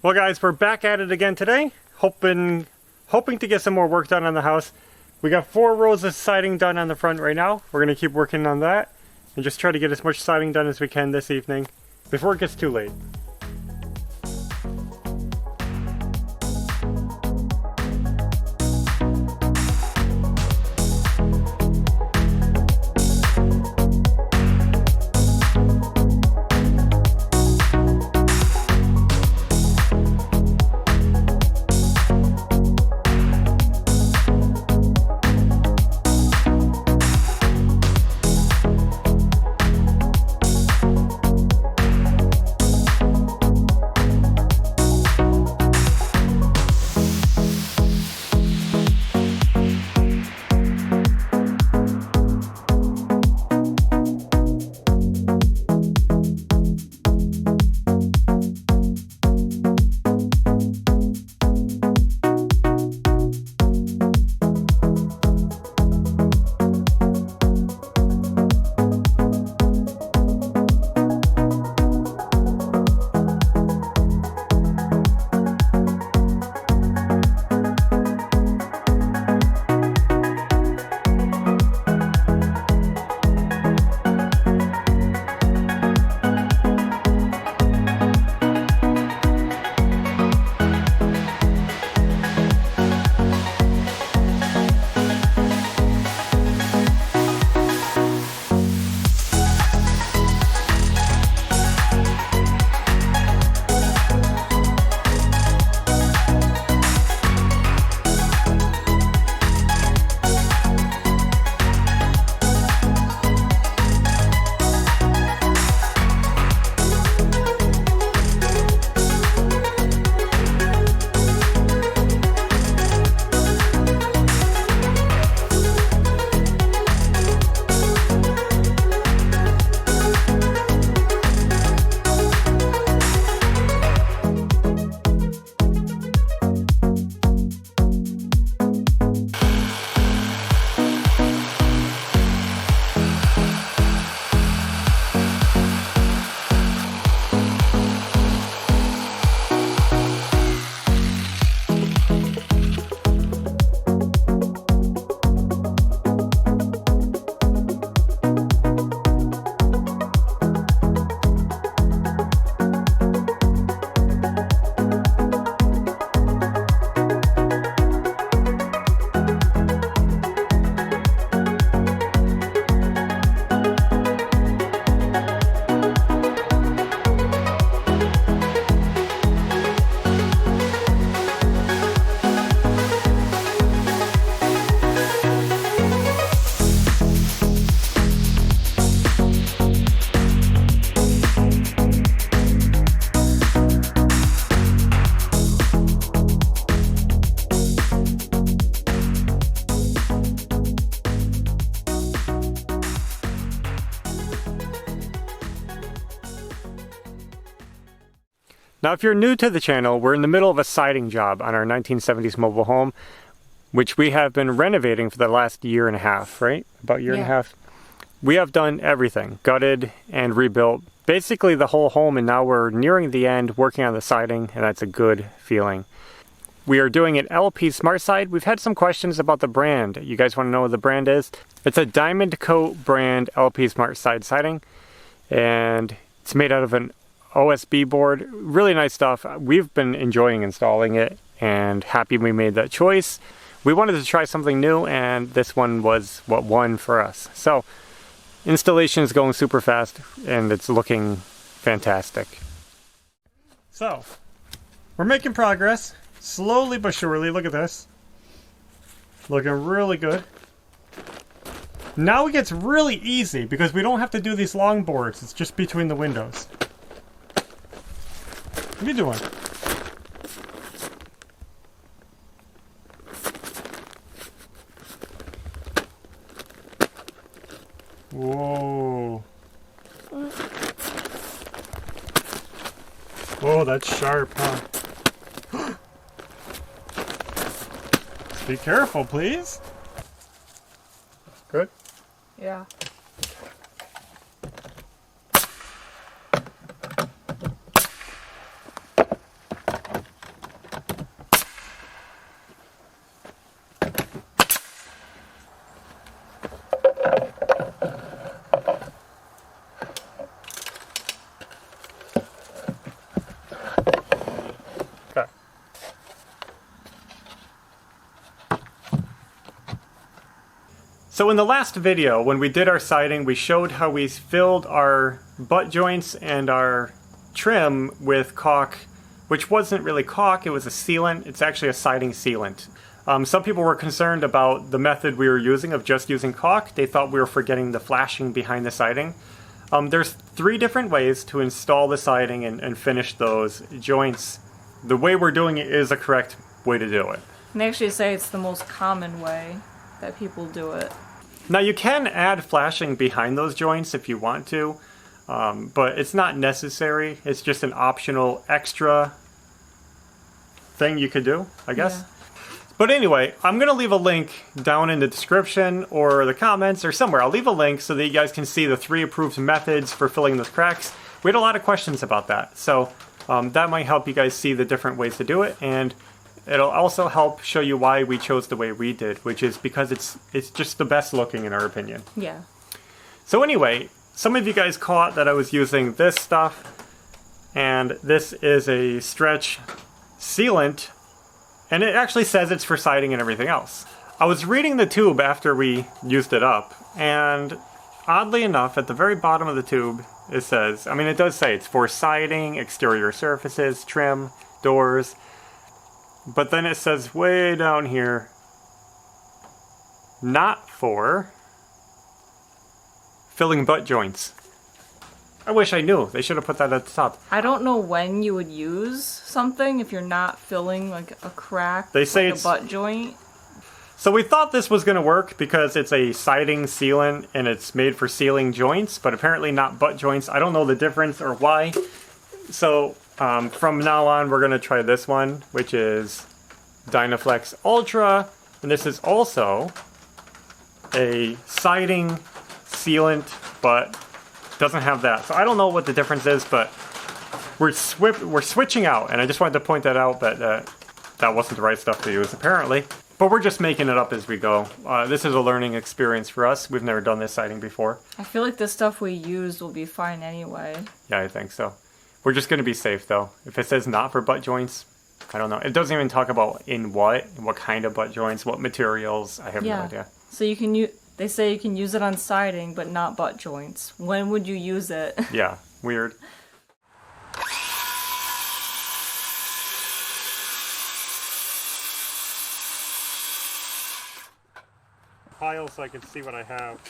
Well guys, we're back at it again today, hoping to get some more work done on the house. We got 4 rows of siding done on the front right now. We're going to keep working on that and just try to get as much siding done as we can this evening before it gets too late. Now if you're new to the channel, we're in the middle of a siding job on our 1970s mobile home, which we have been renovating for the last year and a half, right? About a year and a half. We have done everything, gutted and rebuilt, basically the whole home, and now we're nearing the end working on the siding, and that's a good feeling. We are doing an LP SmartSide. We've had some questions about the brand. You guys want to know what the brand is? It's a Diamond Coat brand LP SmartSide siding, and it's made out of an OSB board. Really nice stuff. We've been enjoying installing it and happy we made that choice. We wanted to try something new, and this one was what won for us. So installation is going super fast and it's looking fantastic. So we're making progress slowly but surely. Look at this, looking really good. Now it gets really easy because we don't have to do these long boards. It's just between the windows. What are you doing? Whoa. Whoa, that's sharp, huh? Be careful, please. Good? Yeah. So in the last video, when we did our siding, we showed how we filled our butt joints and our trim with caulk, which wasn't really caulk, it was a sealant. It's actually a siding sealant. Some people were concerned about the method we were using of just using caulk. They thought we were forgetting the flashing behind the siding. There's 3 different ways to install the siding and finish those joints. The way we're doing it is a correct way to do it. And they actually say it's the most common way that people do it. Now you can add flashing behind those joints if you want to, but it's not necessary. It's just an optional extra thing you could do, I guess. Yeah. But anyway, I'm going to leave a link down in the description or the comments or somewhere. I'll leave a link so that you guys can see the 3 approved methods for filling those cracks. We had a lot of questions about that, so that might help you guys see the different ways to do it, and it'll also help show you why we chose the way we did, which is because it's just the best looking in our opinion. Yeah. So anyway, some of you guys caught that I was using this stuff, and this is a stretch sealant, and it actually says it's for siding and everything else. I was reading the tube after we used it up, and oddly enough, at the very bottom of the tube, it says, I mean it does say it's for siding, exterior surfaces, trim, doors, but then it says way down here, not for filling butt joints. I wish I knew. They should have put that at the top. I don't know when you would use something if you're not filling like a crack, they say like it's a butt joint. So we thought this was going to work because it's a siding sealant and it's made for sealing joints, but apparently not butt joints. I don't know the difference or why. So from now on, we're going to try this one, which is Dynaflex Ultra, and this is also a siding sealant, but doesn't have that. So I don't know what the difference is, but we're switching out, and I just wanted to point that out that that wasn't the right stuff to use apparently. But we're just making it up as we go. This is a learning experience for us. We've never done this siding before. I feel like the stuff we used will be fine anyway. Yeah, I think so. We're just going to be safe, though. If it says not for butt joints, I don't know. It doesn't even talk about in what kind of butt joints, what materials. I have no idea. So you can they say you can use it on siding, but not butt joints. When would you use it? Yeah, weird. Pile so I can see what I have.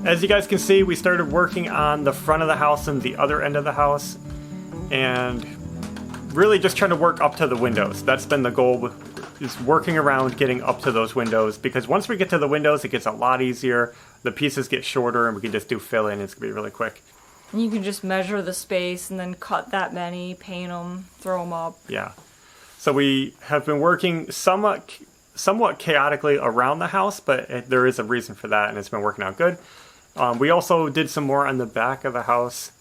as you guys can see, we started working on the front of the house and the other end of the house, and really just trying to work up to the windows. That's been the goal, is working around getting up to those windows, because once we get to the windows, it gets a lot easier. The pieces get shorter and we can just do fill in. It's gonna be really quick. And you can just measure the space and then cut that many, paint them, throw them up. Yeah. So we have been working somewhat chaotically around the house, but there is a reason for that, and it's been working out good. We also did some more on the back of the house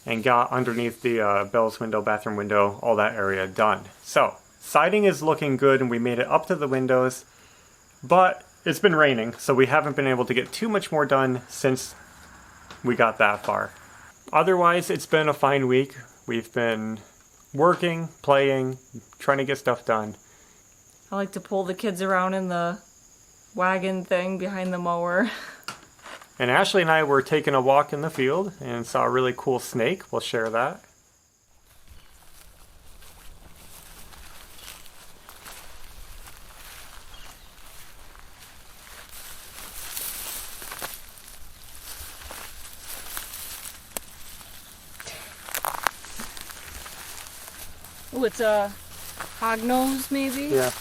and got underneath the Belle's window, bathroom window, all that area done. So siding is looking good, and we made it up to the windows, but it's been raining, so we haven't been able to get too much more done since we got that far. Otherwise, it's been a fine week. We've been working, playing, trying to get stuff done. I like to pull the kids around in the wagon thing behind the mower. And Ashley and I were taking a walk in the field and saw a really cool snake. We'll share that. Oh, it's a hognose, maybe? Yeah.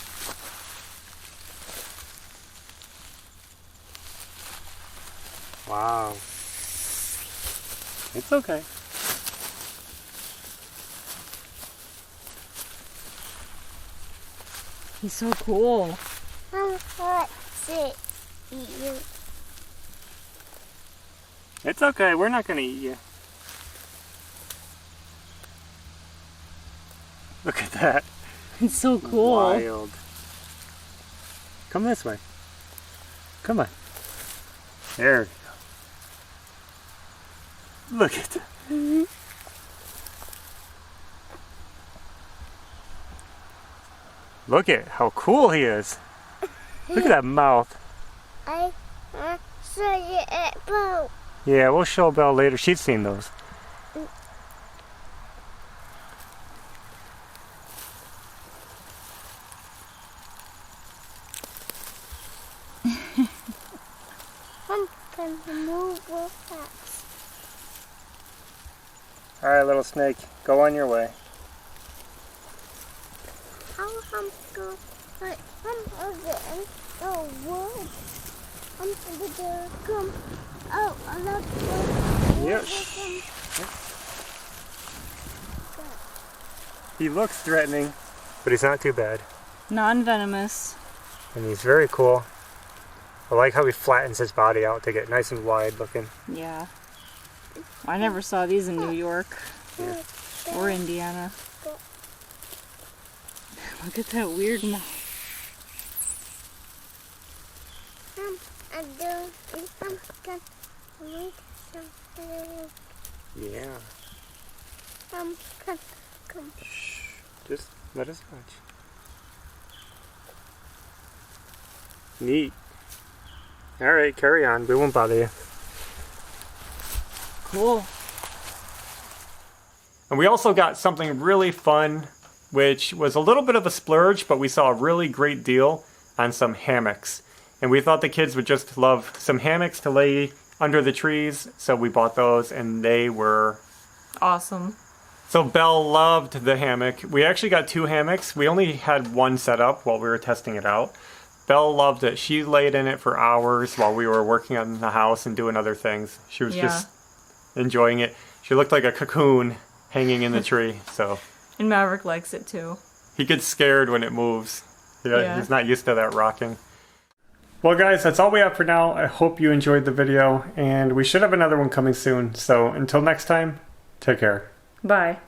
Wow. It's okay. He's so cool. It's okay. We're not going to eat you. Look at that. It's so cool. Wild. Come this way. Come on. There you go. Look at that. Look at how cool he is. Look at that mouth. I saw you at boat. Yeah, we'll show Belle later. She's seen those. Alright, little snake, go on your way. I'm going the wood. I'm going to come out. I love Yep. He looks threatening, but he's not too bad. Non-venomous. And he's very cool. I like how he flattens his body out to get nice and wide looking. Yeah. I never saw these in New York or Indiana. Look at that weird mouth. Yeah. Come. Shh. Just let us watch. Neat. Alright, carry on. We won't bother you. Cool. And we also got something really fun, which was a little bit of a splurge, but we saw a really great deal on some hammocks. And we thought the kids would just love some hammocks to lay under the trees, so we bought those, and they were awesome. So Belle loved the hammock. We actually got 2 hammocks. We only had one set up while we were testing it out. Belle loved it. She laid in it for hours while we were working on the house and doing other things. She was just enjoying it. She looked like a cocoon hanging in the tree. So. And Maverick likes it too. He gets scared when it moves. He's not used to that rocking. Well guys, that's all we have for now. I hope you enjoyed the video, and we should have another one coming soon. So until next time, take care. Bye.